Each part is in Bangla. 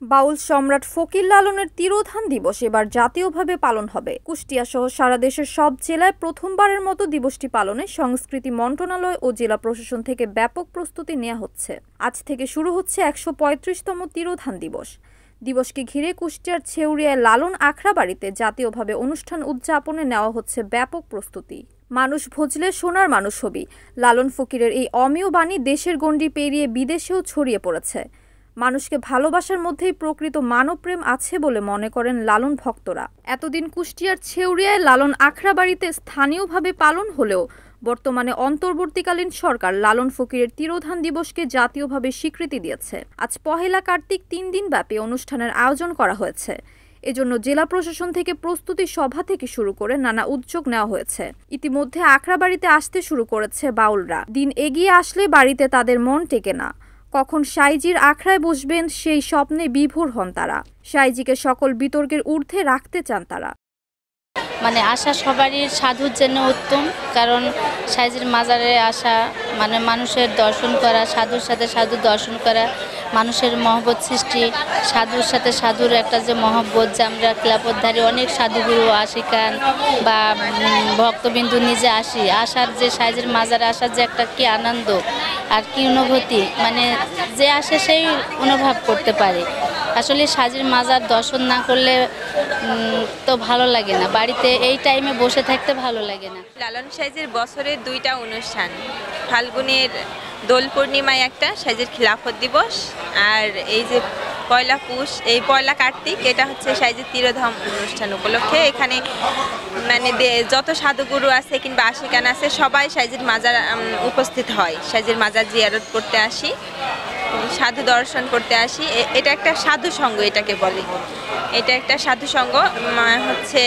বাউল সম্রাট ফকির লালনের তিরোধান দিবস এবার জাতীয়ভাবে পালন হবে। কুষ্টিয়া সহ সারা দেশের সব জেলায় প্রথমবারের মতো দিবসটি পালনে সংস্কৃতি মন্ত্রণালয় ও জেলা প্রশাসন থেকে ব্যাপক প্রস্তুতি নেওয়া হচ্ছে। আজ থেকে শুরু হচ্ছে ১৩৫তম তিরোধান দিবস। দিবসকে ঘিরে কুষ্টিয়ার ছেউরিয়ায় লালন আখড়াবাড়িতে জাতীয়ভাবে অনুষ্ঠান উদযাপনে নেওয়া হচ্ছে ব্যাপক প্রস্তুতি। মানুষ ভজলে সোনার মানুষ হবি, লালন ফকিরের এই অমেয় বাণী দেশের গণ্ডি পেরিয়ে বিদেশেও ছড়িয়ে পড়েছে। মানুষকে ভালোবাসার মধ্যেই প্রকৃত মানবপ্রেম আছে বলে মনে করেন লালন ভক্তরা। এতদিন কুষ্টিয়ার ছেউরিয়ায় লালন আখড়াবাড়িতে স্থানীয়ভাবে পালন হলেও বর্তমানে অন্তর্বর্তীকালীন সরকার লালন ফকিরের তিরোধান দিবসকে জাতীয়ভাবে স্বীকৃতি দিয়েছে। আজ পহেলা কার্তিক ৩ দিনব্যাপী অনুষ্ঠানের আয়োজন করা হয়েছে। এজন্য জেলা প্রশাসন থেকে প্রস্তুতি সভা থেকে শুরু করে নানা উদ্যোগ নেওয়া হয়েছে। ইতিমধ্যে আখড়াবাড়িতে আসতে শুরু করেছে বাউলরা। দিন এগিয়ে আসলে বাড়িতে তাদের মন টেকে না। কখন সাইজির আখড়ায় বসবেন সেই স্বপ্নে বিভোর হন তারা। সাইজিকে সকল বিতর্কের ঊর্ধ্বে রাখতে চান তারা। আসা সবারই সাধুর জন্য উত্তম, কারণ সাইজির মাজারে আসা মানুষের দর্শন করা, সাধুর সাথে সাধু দর্শন করা, মানুষের মহব্বত সৃষ্টি, সাধুর সাথে সাধুর একটা যে মহব্বত, যে আমরা খেলাফতধারী অনেক সাধুগুরু আশিকান বা ভক্তবিন্দু নিজে আসার যে সাইজির মাজারে আসার যে একটা কি আনন্দ আর কি অনুভূতি, যে আসে সেই অনুভব করতে পারে। আসলে সাইজির মাজার দর্শন না করলে তো ভালো লাগে না, বাড়িতে এই টাইমে বসে থাকতে ভালো লাগে না। লালন সাইজির বছরের 2টা অনুষ্ঠান, ফাল্গুনের দোল পূর্ণিমায় একটা সাইজির খিলাফত দিবস, আর এই যে পয়লা পুষ, এই পয়লা কার্তিক, এটা হচ্ছে সাইজির তিরোধান অনুষ্ঠান উপলক্ষে এখানে যত সাধুগুরু আছে কিংবা আশিকান আছে সবাই সাইজির মাজার উপস্থিত হয়। সাইজির মাজার জিয়ারত করতে আসি, সাধু দর্শন করতে আসি। এটা একটা সাধু সঙ্গ, এটাকে বলে। এটা একটা সাধু সঙ্গ, হচ্ছে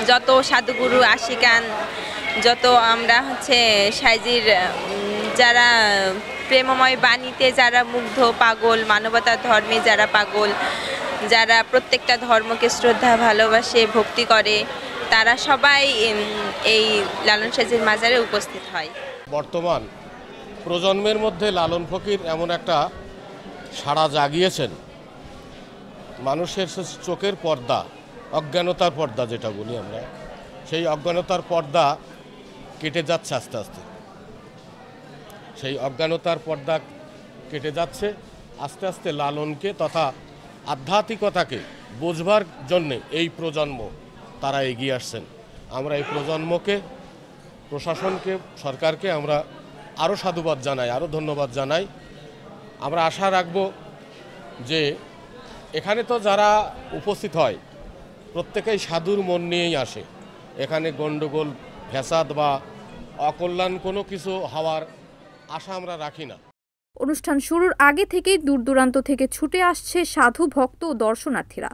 যত সাধুগুরু আশিকান, যত আমরা সাইজির যারা প্রেমময় বাণীতে যারা মুগ্ধ, পাগল, মানবতার ধর্মে যারা পাগল, যারা প্রত্যেকটা ধর্মকে শ্রদ্ধা, ভালোবাসে, ভক্তি করে, তারা সবাই এই লালন সাইজির মাজারে উপস্থিত হয়। বর্তমান প্রজন্মের মধ্যে লালন ফকির এমন একটা সাড়া জাগিয়েছেন, মানুষের চোখের পর্দা, অজ্ঞানতার পর্দা যেটা বলি আমরা, সেই অজ্ঞানতার পর্দা কেটে যাচ্ছে আস্তে আস্তে। সেই অজ্ঞানতার পর্দা কেটে যাচ্ছে আস্তে আস্তে। লালনকে তথা আধ্যাত্মিকতাকে বোঝবার জন্যে এই প্রজন্ম তারা এগিয়ে আসছেন। আমরা এই প্রজন্মকে, প্রশাসনকে, সরকারকে আমরা আরও সাধুবাদ জানাই, আরও ধন্যবাদ জানাই। আমরা আশা রাখব যে এখানে তো যারা উপস্থিত হয় প্রত্যেকেই সাধুর মন নিয়েই আসে। এখানে গণ্ডগোল, ফ্যাসাদ বা অকল্যাণ কোনো কিছু হওয়ার আশা আমরা রাখি না। অনুষ্ঠান শুরুর আগে থেকেই দূর দূরান্ত থেকে ছুটে আসছে সাধু ভক্ত ও দর্শনার্থীরা।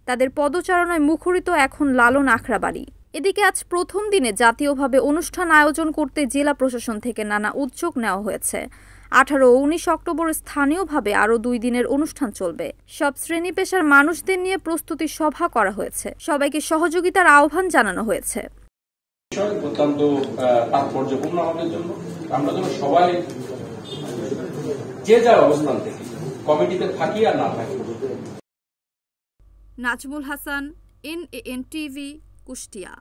তাদের পদচারণায় মুখরিত এখন লালন আখড়াবাড়ি। এদিকে আজ প্রথম দিনে জাতীয়ভাবে অনুষ্ঠান আয়োজন করতে জেলা প্রশাসন থেকে নানা উদ্যোগ নেওয়া হয়েছে। 18 ও 19 অক্টোবর স্থানীয়ভাবে আরও 2 দিনের অনুষ্ঠান চলবে। সব শ্রেণী পেশার মানুষদের নিয়ে প্রস্তুতি সভা করা হয়েছে। সবাইকে সহযোগিতার আহ্বান জানানো হয়েছে। অত্যন্ত তাৎপর্যপূর্ণ আমাদের জন্য, আমরা যেন সবাই যে যার অবস্থান থেকে কমিটিতে থাকি আর না থাকি। Nazmul Hasan, NAN TV, Kushtia.